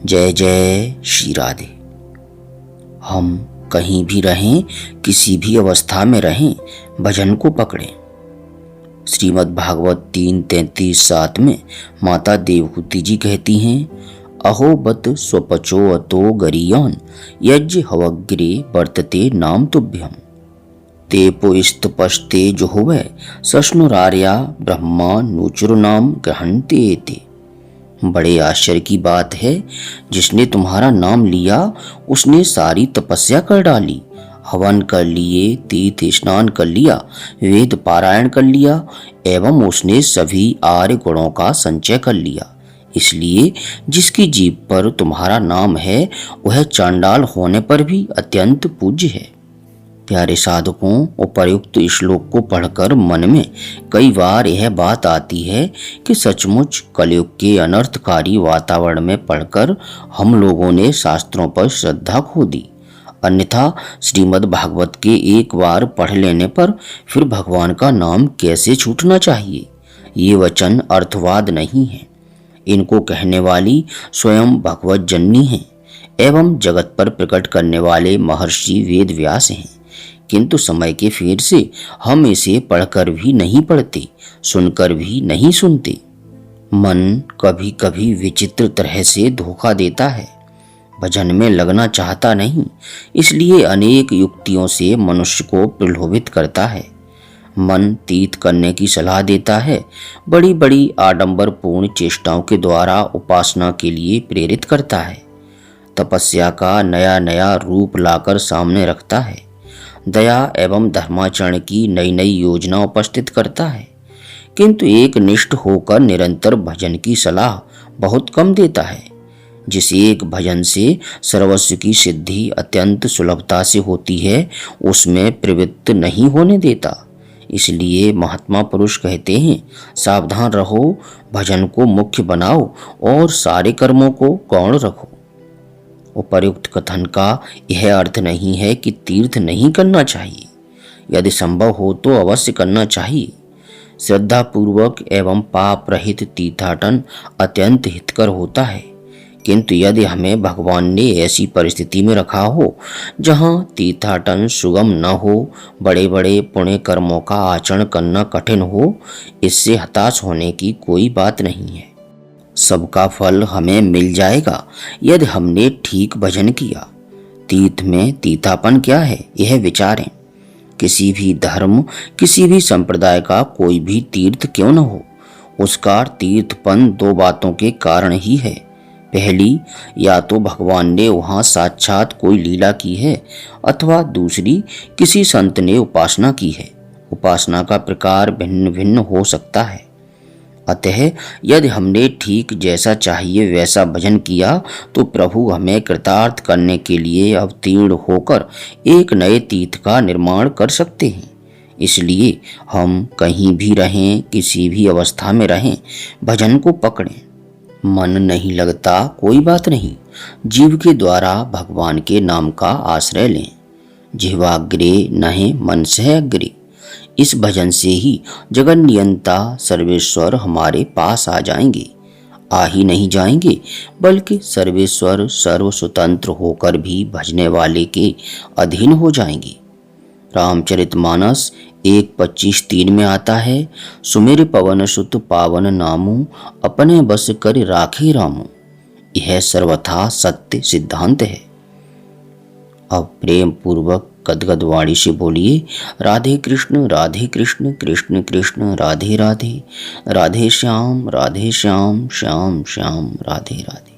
जय जय श्री राधे। हम कहीं भी रहें, किसी भी अवस्था में रहें, भजन को पकड़ें। श्रीमद् भागवत 3:33-7 में माता देवहूति जी कहती हैं, अहो बत स्वपचो अतो गरीयान यज्ञ हवग्रे वर्तते नाम तुभ्यम ते पुस्तपस्ते जो हुए सष्णुरार्या ब्रह्मा नूचुर नाम ग्रहणते ते। बड़े आश्चर्य की बात है, जिसने तुम्हारा नाम लिया उसने सारी तपस्या कर डाली, हवन कर लिए, तीर्थ स्नान कर लिया, वेद पारायण कर लिया एवं उसने सभी आर्य गुणों का संचय कर लिया। इसलिए जिसकी जीभ पर तुम्हारा नाम है वह चांडाल होने पर भी अत्यंत पूज्य है। प्यारे साधकों, उपर्युक्त श्लोक को पढ़कर मन में कई बार यह बात आती है कि सचमुच कलयुग के अनर्थकारी वातावरण में पढ़कर हम लोगों ने शास्त्रों पर श्रद्धा खो दी। अन्यथा श्रीमद् भागवत के एक बार पढ़ लेने पर फिर भगवान का नाम कैसे छूटना चाहिए। ये वचन अर्थवाद नहीं है। इनको कहने वाली स्वयं भगवत जननी हैं एवं जगत पर प्रकट करने वाले महर्षि वेद व्यास हैं। किंतु समय के फेर से हम इसे पढ़कर भी नहीं पढ़ते, सुनकर भी नहीं सुनते। मन कभी कभी विचित्र तरह से धोखा देता है, भजन में लगना चाहता नहीं, इसलिए अनेक युक्तियों से मनुष्य को प्रलोभित करता है। मन तीर्थ करने की सलाह देता है, बड़ी बड़ी आडंबरपूर्ण चेष्टाओं के द्वारा उपासना के लिए प्रेरित करता है, तपस्या का नया नया रूप लाकर सामने रखता है, दया एवं धर्माचरण की नई नई योजना उपस्थित करता है। किंतु एक निष्ठ होकर निरंतर भजन की सलाह बहुत कम देता है। जिस एक भजन से सर्वस्व की सिद्धि अत्यंत सुलभता से होती है उसमें प्रवृत्त नहीं होने देता। इसलिए महात्मा पुरुष कहते हैं, सावधान रहो, भजन को मुख्य बनाओ और सारे कर्मों को गौण रखो। उपर्युक्त कथन का यह अर्थ नहीं है कि तीर्थ नहीं करना चाहिए। यदि संभव हो तो अवश्य करना चाहिए। श्रद्धा पूर्वक एवं पाप रहित तीर्थाटन अत्यंत हितकर होता है। किंतु यदि हमें भगवान ने ऐसी परिस्थिति में रखा हो जहां तीर्थाटन सुगम न हो, बड़े बड़े पुण्य कर्मों का आचरण करना कठिन हो, इससे हताश होने की कोई बात नहीं है। सबका फल हमें मिल जाएगा यदि हमने ठीक भजन किया। तीर्थ में तीर्थापन क्या है, यह विचारें। किसी भी धर्म, किसी भी संप्रदाय का कोई भी तीर्थ क्यों न हो, उसका तीर्थपन दो बातों के कारण ही है। पहली, या तो भगवान ने वहाँ साक्षात कोई लीला की है, अथवा दूसरी, किसी संत ने उपासना की है। उपासना का प्रकार भिन्न भिन्न हो सकता है। अतः यदि हमने ठीक जैसा चाहिए वैसा भजन किया तो प्रभु हमें कृतार्थ करने के लिए अवतीर्ण होकर एक नए तीर्थ का निर्माण कर सकते हैं। इसलिए हम कहीं भी रहें, किसी भी अवस्था में रहें, भजन को पकड़ें। मन नहीं लगता कोई बात नहीं, जीव के द्वारा भगवान के नाम का आश्रय लें। जिह्वाग्रे नहे मन से अग्रे। इस भजन से ही जगन नियंता सर्वेश्वर हमारे पास आ जाएंगे। आ ही नहीं जाएंगे बल्कि सर्वेश्वर सर्व स्वतंत्र होकर भी भजने वाले के अधीन हो जाएंगे। रामचरितमानस 1:25-3 में आता है, सुमेर पवन सुत पावन नामु अपने बस कर राखे रामु। यह सर्वथा सत्य सिद्धांत है। अब प्रेम पूर्वक गदगद वाणी से बोलिए, राधे कृष्ण कृष्ण कृष्ण राधे राधे, राधे श्याम श्याम श्याम राधे राधे।